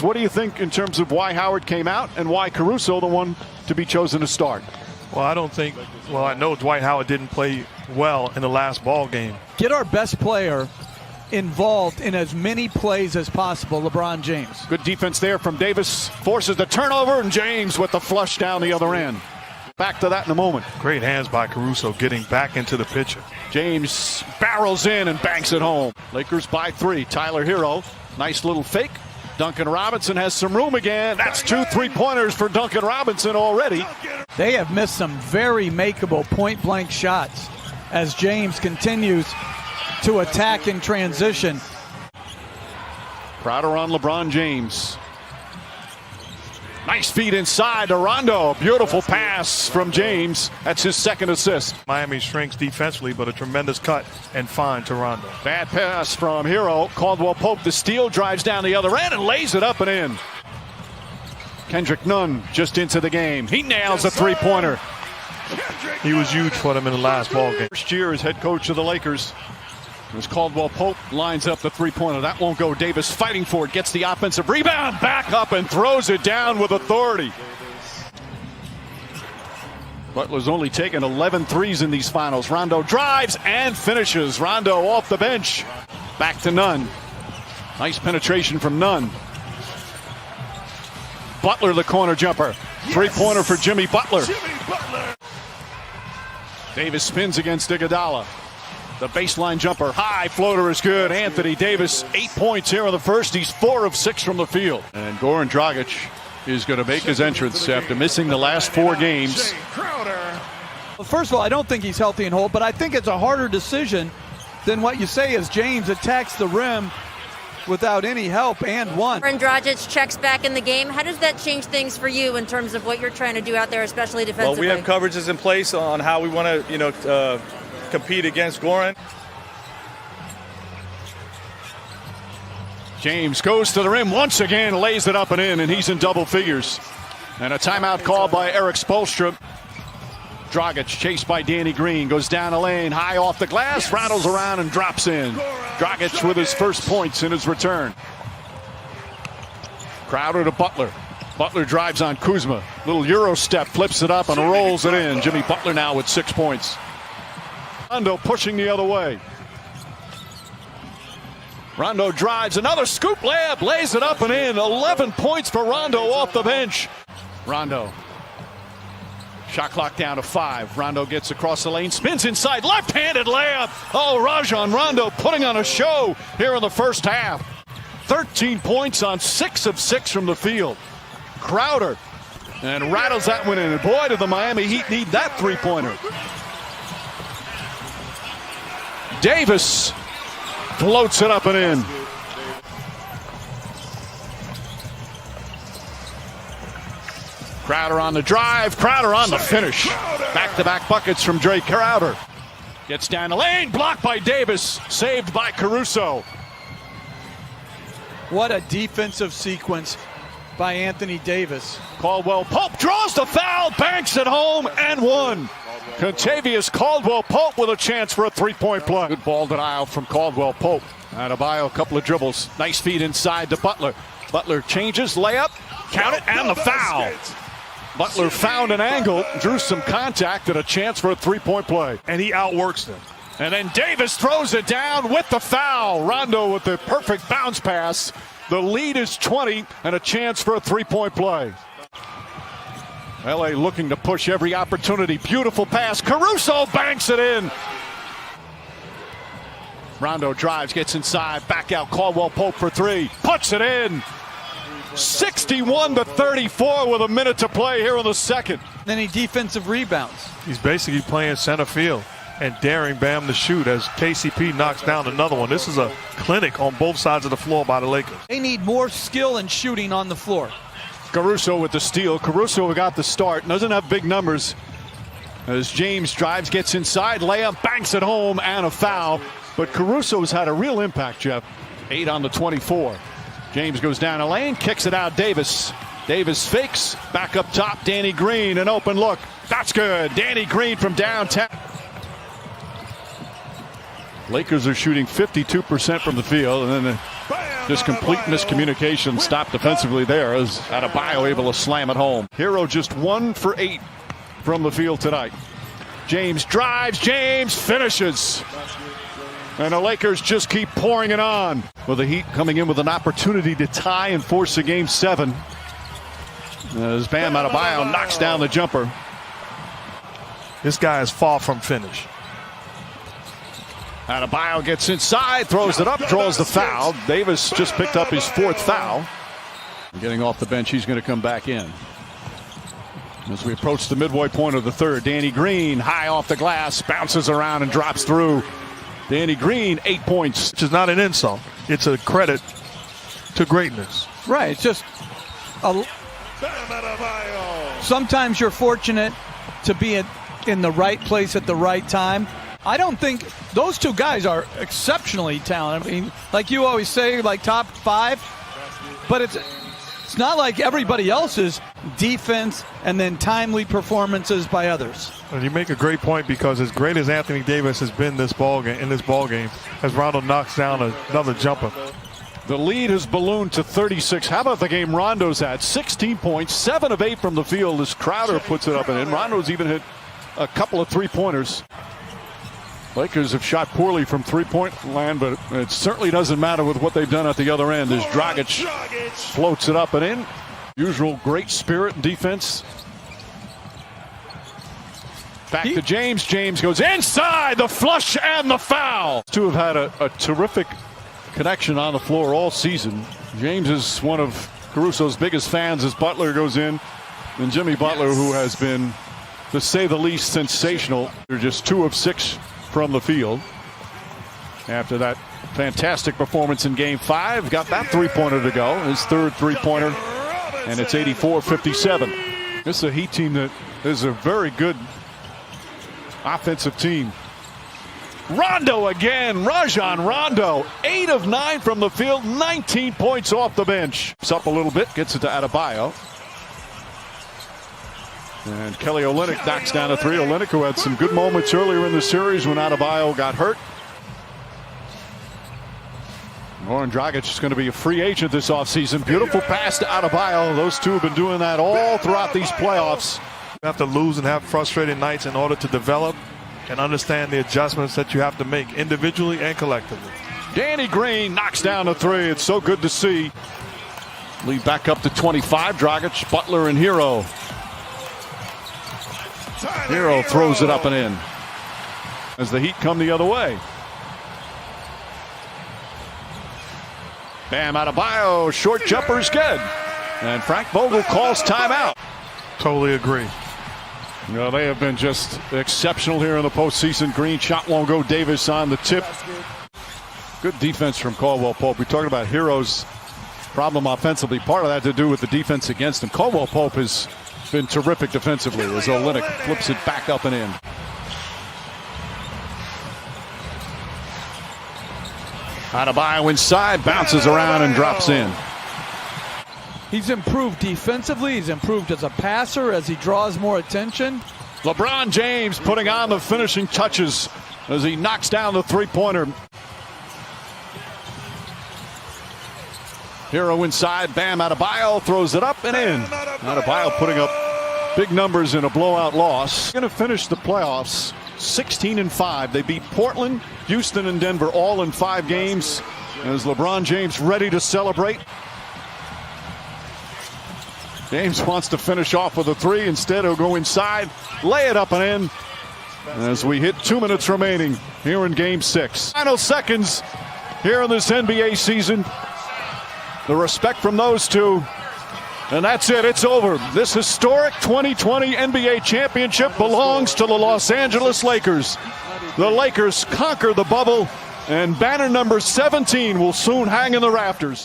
What do you think in terms of why Howard came out and why Caruso the one to be chosen to start? Well, I know Dwight Howard didn't play well in the last ball game. Get our best player involved in as many plays as possible, LeBron James. Good defense there from Davis. Forces the turnover, and James with the flush down the other end. Back to that in a moment. Great hands by Caruso getting back into the picture. James barrels in and banks it home. Lakers by 3. Tyler Hero. Nice little fake. Duncan Robinson has some room again. That's 2 3-pointers for Duncan Robinson already. They have missed some very makeable point-blank shots as James continues to attack in transition. Crowder on LeBron James. Nice feed inside to Rondo. Beautiful pass from James. That's his second assist. Miami shrinks defensively, but a tremendous cut and find to Rondo. Bad pass from Hero. Caldwell Pope, the steal, drives down the other end and lays it up and in. Kendrick Nunn just into the game. He nails a three-pointer. He was huge for them in the last ball game. First year as head coach of the Lakers. As Caldwell Pope lines up the three-pointer. That won't go. Davis fighting for it. Gets the offensive rebound. Back up and throws it down with authority. Butler's only taken 11 threes in these finals. Rondo drives and finishes. Rondo off the bench. Back to Nunn. Nice penetration from Nunn. Butler the corner jumper. Three-pointer for Jimmy Butler. Davis spins against Iguodala. The baseline jumper, high floater is good. Anthony Davis, 8 points here in the first. He's 4 of 6 from the field. And Goran Dragic is going to make his entrance after missing the last 4 games. Well, first of all, I don't think he's healthy and whole, but I think it's a harder decision than what you say as James attacks the rim without any help and one. Goran Dragic checks back in the game. How does that change things for you in terms of what you're trying to do out there, especially defensively? Well, we have coverages in place on how we want to, compete against Goran. James goes to the rim once again, lays it up and in, and he's in double figures. And a timeout called by Eric Spoelstra. Dragic chased by Danny Green, goes down the lane, high off the glass, rattles around and drops in. Dragic with his first points in his return. Crowder to Butler. Butler drives on Kuzma. Little Euro step, flips it up and rolls it in. Jimmy Butler now with 6 points. Rondo pushing the other way. Rondo drives, another scoop layup, lays it up and in. 11 points for Rondo off the bench. Rondo. Shot clock down to 5. Rondo gets across the lane, spins inside, left-handed layup. Oh, Rajon Rondo putting on a show here in the first half. 13 points on 6 of 6 from the field. Crowder and rattles that one in. And boy, did the Miami Heat need that three-pointer. Davis floats it up and in. Crowder on the drive, Crowder on the finish. Back-to-back buckets from Drake Crowder. Gets down the lane, blocked by Davis, saved by Caruso. What a defensive sequence by Anthony Davis. Caldwell Pope draws the foul, banks it home, and one. Contavious Caldwell Pope with a chance for a three-point play. Good ball denial from Caldwell Pope. Adebayo, a couple of dribbles. Nice feed inside to Butler. Butler changes, layup, count it, and the foul. Butler found an angle, drew some contact, and a chance for a three-point play. And he outworks them. And then Davis throws it down with the foul. Rondo with the perfect bounce pass. The lead is 20 and a chance for a three-point play. LA looking to push every opportunity. Beautiful pass. Caruso banks it in. Rondo drives, gets inside, back out. Caldwell Pope for 3. Puts it in. 61-34 with a minute to play here in the second. Any defensive rebounds. He's basically playing center field and daring Bam to shoot as KCP knocks down another one. This is a clinic on both sides of the floor by the Lakers. They need more skill and shooting on the floor. Caruso with the steal. Caruso got the start. Doesn't have big numbers. As James drives, gets inside, layup, banks it home, and a foul. But Caruso's had a real impact, Jeff. 8 on the 24. James goes down a lane, kicks it out. Davis fakes. Back up top, Danny Green, an open look. That's good. Danny Green from downtown. Lakers are shooting 52% from the field, and then Just complete miscommunication stopped defensively there as Adebayo able to slam it home. Hero just 1 for 8 from the field tonight. James drives, James finishes. And the Lakers just keep pouring it on. With the Heat coming in with an opportunity to tie and force a game 7. As Bam Adebayo knocks down the jumper. This guy is far from finished. Adebayo gets inside, throws it up, draws the foul. Davis just picked up his 4th foul. Getting off the bench, he's going to come back in. As we approach the midway point of the 3rd, Danny Green high off the glass, bounces around and drops through. Danny Green, 8 points. Which is not an insult. It's a credit to greatness. Right. It's just sometimes you're fortunate to be in the right place at the right time. I don't think those two guys are exceptionally talented. I mean, like you always say, like top 5, but it's not like everybody else's defense and then timely performances by others. And you make a great point, because as great as Anthony Davis has been in this ball game, as Rondo knocks down another jumper. The lead has ballooned to 36. How about the game Rondo's at? 16 points, 7 of 8 from the field as Crowder puts it up and in. Rondo's even hit a couple of 3-pointers. Lakers have shot poorly from 3-point land, but it certainly doesn't matter with what they've done at the other end as Dragic floats it up and in. Usual great spirit and defense. Back to James. James goes inside, the flush and the foul. Two have had a terrific connection on the floor all season. James is one of Caruso's biggest fans as Butler goes in. And Jimmy Butler, who has been, to say the least, sensational. They're just 2 of 6 from the field. After that fantastic performance in game 5, got that 3-pointer to go. His 3rd 3-pointer, and it's 84-57. This is a Heat team that is a very good offensive team. Rondo again, Rajon Rondo, 8 of 9 from the field, 19 points off the bench. It's up a little bit, gets it to Adebayo. And Kelly Olynyk knocks down a 3. Olynyk, who had some good moments earlier in the series when Adebayo got hurt. Goran Dragic is going to be a free agent this offseason. Beautiful pass to Adebayo. Those two have been doing that all throughout these playoffs. You have to lose and have frustrated nights in order to develop and understand the adjustments that you have to make individually and collectively. Danny Green knocks down a 3. It's so good to see. Lead back up to 25. Dragic, Butler, and Hero. Hero throws it up and in as the Heat come the other way. Bam Adebayo, short jumper's good. And Frank Vogel calls timeout. Totally agree. You know, they have been just exceptional here in the postseason. Green shot won't go. Davis on the tip. Good defense from Caldwell Pope. We talked about Hero's problem offensively. Part of that to do with the defense against him. Caldwell Pope has been terrific defensively as Olynyk flips it back up and in. Adebayo inside, bounces around and drops in. He's improved defensively. He's improved as a passer as he draws more attention. LeBron James putting on the finishing touches as he knocks down the 3-pointer. Hero inside, Bam Adebayo throws it up and in. Adebayo putting up big numbers in a blowout loss. Going to finish the playoffs 16-5. They beat Portland, Houston, and Denver all in 5 games. As LeBron James ready to celebrate. James wants to finish off with a 3. Instead, he'll go inside, lay it up and in. As we hit 2 minutes remaining here in Game 6. Final seconds here in this NBA season. The respect from those two. And that's it. It's over. This historic 2020 NBA championship belongs to the Los Angeles Lakers. The Lakers conquer the bubble, and banner number 17 will soon hang in the rafters.